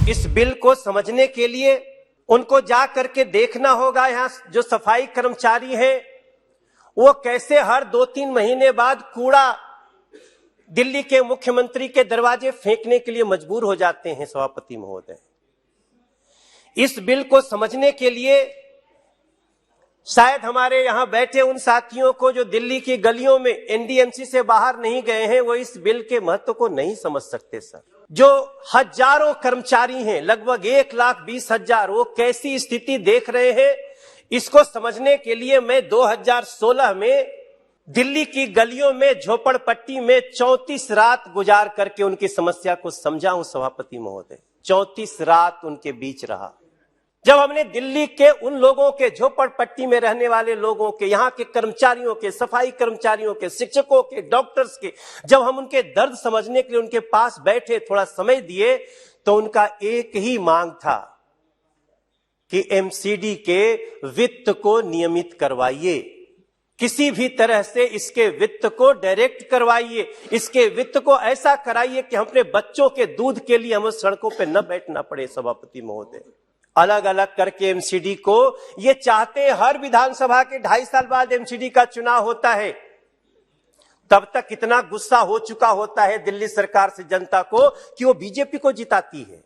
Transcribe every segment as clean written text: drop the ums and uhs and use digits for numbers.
इस बिल को समझने के लिए उनको जा करके देखना होगा यहाँ जो सफाई कर्मचारी हैं वो कैसे हर 2-3 महीने बाद कूड़ा दिल्ली के मुख्यमंत्री के दरवाजे फेंकने के लिए मजबूर हो जाते हैं। सभापति महोदय, इस बिल को समझने के लिए शायद हमारे यहां बैठे उन साथियों को जो दिल्ली की गलियों में एनडीएमसी से बाहर नहीं गए हैं वो इस बिल के महत्व को नहीं समझ सकते। सर, जो हजारों कर्मचारी हैं, लगभग 1,20,000, वो कैसी स्थिति देख रहे हैं, इसको समझने के लिए मैं 2016 में दिल्ली की गलियों में झोपड़पट्टी में 34 रात गुजार करके उनकी समस्या को समझा हूं। सभापति महोदय, 34 रात उनके बीच रहा। जब हमने दिल्ली के उन लोगों के, झोपड़पट्टी में रहने वाले लोगों के, यहाँ के कर्मचारियों के, सफाई कर्मचारियों के, शिक्षकों के, डॉक्टर्स के, जब हम उनके दर्द समझने के लिए उनके पास बैठे, थोड़ा समय दिए, तो उनका एक ही मांग था कि एमसीडी के वित्त को नियमित करवाइए, किसी भी तरह से इसके वित्त को डायरेक्ट करवाइए, इसके वित्त को ऐसा कराइए कि हम अपने बच्चों के दूध के लिए हमें सड़कों पे न बैठना पड़े। सभापति महोदय, अलग अलग करके एमसीडी को ये चाहते, हर विधानसभा के 2.5 साल बाद एमसीडी का चुनाव होता है, तब तक इतना गुस्सा हो चुका होता है दिल्ली सरकार से जनता को कि वो बीजेपी को जिताती है।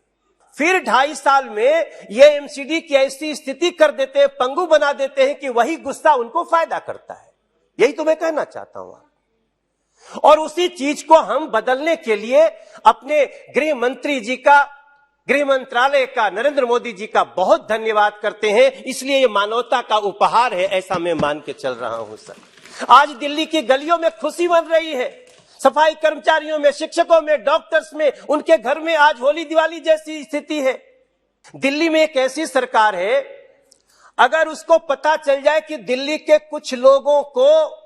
फिर 2.5 साल में ये एमसीडी की ऐसी स्थिति कर देते हैं, पंगु बना देते हैं कि वही गुस्सा उनको फायदा करता है। यही तो मैं कहना चाहता हूं। और उसी चीज को हम बदलने के लिए अपने गृह मंत्री जी का, गृह मंत्रालय का, नरेंद्र मोदी जी का बहुत धन्यवाद करते हैं। इसलिए ये मानवता का उपहार है, ऐसा मैं मान के चल रहा हूं। सर, आज दिल्ली की गलियों में खुशी बन रही है, सफाई कर्मचारियों में, शिक्षकों में, डॉक्टर्स में, उनके घर में आज होली दिवाली जैसी स्थिति है। दिल्ली में एक ऐसी सरकार है, अगर उसको पता चल जाए कि दिल्ली के कुछ लोगों को,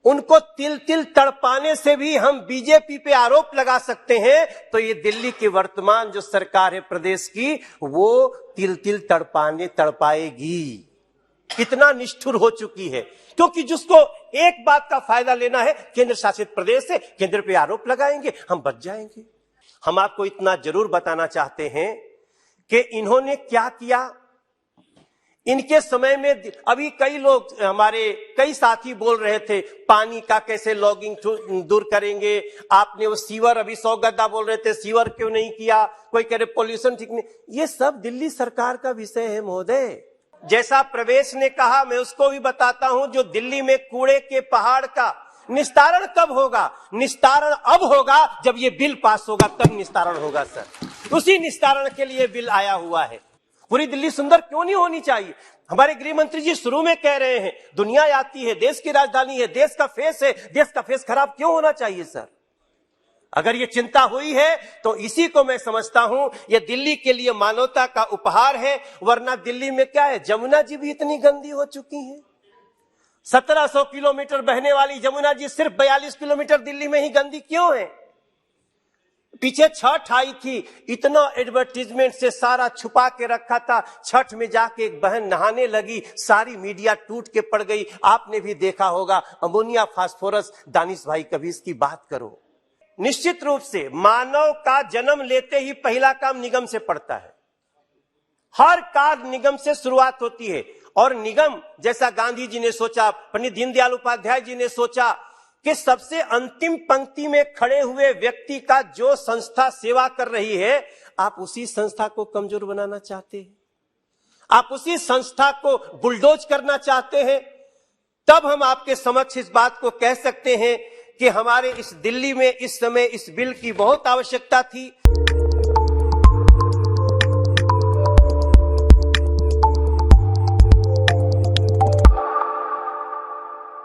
उनको तिल तिल तड़पाने से भी हम बीजेपी पे आरोप लगा सकते हैं, तो ये दिल्ली की वर्तमान जो सरकार है प्रदेश की, वो तिल तिल तड़पाएगी। इतना निष्ठुर हो चुकी है, क्योंकि जिसको एक बात का फायदा लेना है, केंद्र शासित प्रदेश है, केंद्र पे आरोप लगाएंगे, हम बच जाएंगे। हम आपको इतना जरूर बताना चाहते हैं कि इन्होंने क्या किया। इनके समय में अभी कई लोग, हमारे कई साथी बोल रहे थे पानी का कैसे लॉगिंग दूर करेंगे, आपने वो सीवर, अभी 100 गद्दा बोल रहे थे, सीवर क्यों नहीं किया, कोई कह रहे पोल्यूशन ठीक नहीं। ये सब दिल्ली सरकार का विषय है महोदय। जैसा प्रवेश ने कहा, मैं उसको भी बताता हूं, जो दिल्ली में कूड़े के पहाड़ का निस्तारण कब होगा? निस्तारण अब होगा जब ये बिल पास होगा, तब निस्तारण होगा। सर, उसी निस्तारण के लिए बिल आया हुआ है। पूरी दिल्ली सुंदर क्यों नहीं होनी चाहिए? हमारे गृह मंत्री जी शुरू में कह रहे हैं दुनिया आती है, देश की राजधानी है, देश का फेस है, देश का फेस खराब क्यों होना चाहिए? सर, अगर ये चिंता हुई है तो इसी को मैं समझता हूं ये दिल्ली के लिए मानवता का उपहार है। वरना दिल्ली में क्या है, जमुना जी भी इतनी गंदी हो चुकी है। 1700 किलोमीटर बहने वाली जमुना जी सिर्फ 42 किलोमीटर दिल्ली में ही गंदी क्यों है? पीछे छठ आई थी, इतना एडवर्टीजमेंट से सारा छुपा के रखा था। छठ में जाके एक बहन नहाने लगी, सारी मीडिया टूट के पड़ गई। आपने भी देखा होगा अमोनिया फास्फोरस। दानिश भाई, कभी इसकी बात करो। निश्चित रूप से मानव का जन्म लेते ही पहला काम निगम से पड़ता है। हर कार्य निगम से शुरुआत होती है। और निगम, जैसा गांधी जी ने सोचा, पंडित दीनदयाल उपाध्याय जी ने सोचा कि सबसे अंतिम पंक्ति में खड़े हुए व्यक्ति का जो संस्था सेवा कर रही है, आप उसी संस्था को कमजोर बनाना चाहते हैं, आप उसी संस्था को बुलडोज करना चाहते हैं, तब हम आपके समक्ष इस बात को कह सकते हैं कि हमारे इस दिल्ली में इस समय इस बिल की बहुत आवश्यकता थी।